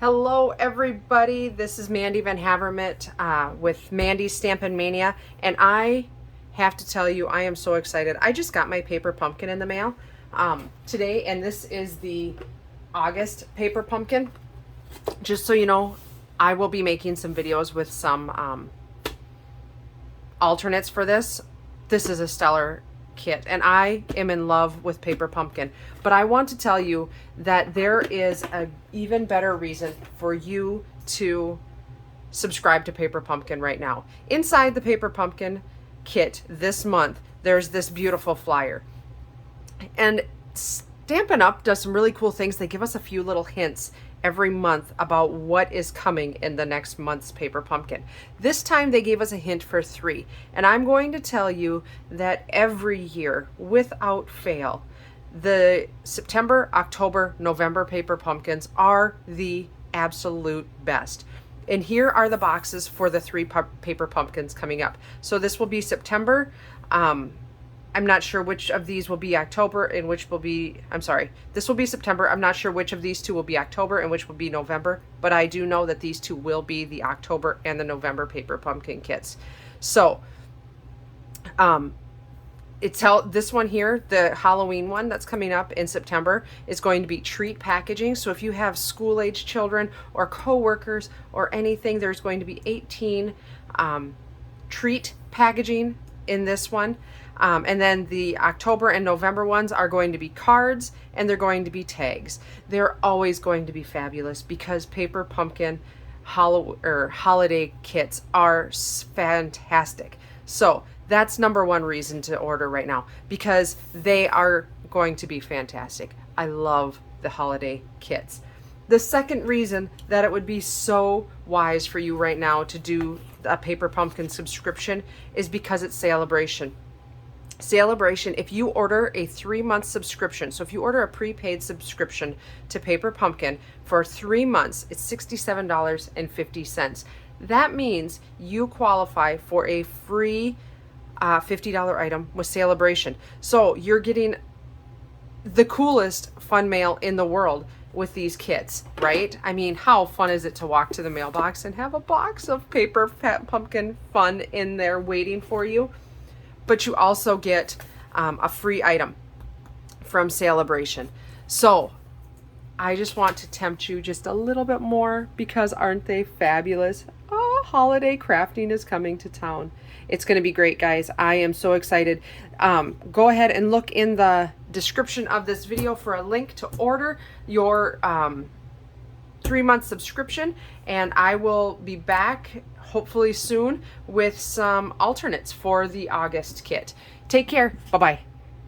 Hello everybody, this is Mandy VanHavermaet with Mandy's Stampin' Mania, and I have to tell you I am so excited. I just got my paper pumpkin in the mail today, and this is the August paper pumpkin. Just so you know, I will be making some videos with some alternates for this. This is a stellar kit, and I am in love with paper pumpkin. But I want to tell you that there is an even better reason for you to subscribe to paper pumpkin right now. Inside the paper pumpkin kit this month, there's this beautiful flyer, and Stampin' Up does some really cool things. They give us a few little hints every month about what is coming in the next month's paper pumpkin. This time they gave us a hint for 3, and I'm going to tell you that every year, without fail, the September, October, November paper pumpkins are the absolute best. And here are the boxes for the 3 paper pumpkins coming up. So this will be September. I'm not sure which of these will be October and which will be, this will be September. I'm not sure which of these 2 will be October and which will be November, but I do know that these 2 will be the October and the November paper pumpkin kits. So, this one here, the Halloween one that's coming up in September, is going to be treat packaging. So if you have school-age children or co-workers or anything, there's going to be 18 treat packaging in this one. And then the October and November ones are going to be cards, and they're going to be tags. They're always going to be fabulous because paper pumpkin holiday kits are fantastic. So that's number 1 reason to order right now, because they are going to be fantastic. I love the holiday kits. The second reason that it would be so wise for you right now to do a paper pumpkin subscription is because it's Saleabration. Saleabration, if you order a 3-month subscription, so if you order a prepaid subscription to Paper Pumpkin for 3 months, it's $67.50. That means you qualify for a free $50 item with Saleabration. So you're getting the coolest fun mail in the world with these kits, right? I mean, how fun is it to walk to the mailbox and have a box of paper pumpkin fun in there waiting for you? But you also get a free item from Saleabration. So I just want to tempt you just a little bit more, because aren't they fabulous? Oh, holiday crafting is coming to town. It's going to be great, guys. I am so excited. Go ahead and look in the description of this video for a link to order your 3-month subscription, and I will be back hopefully soon with some alternates for the August kit. Take care. Bye-bye.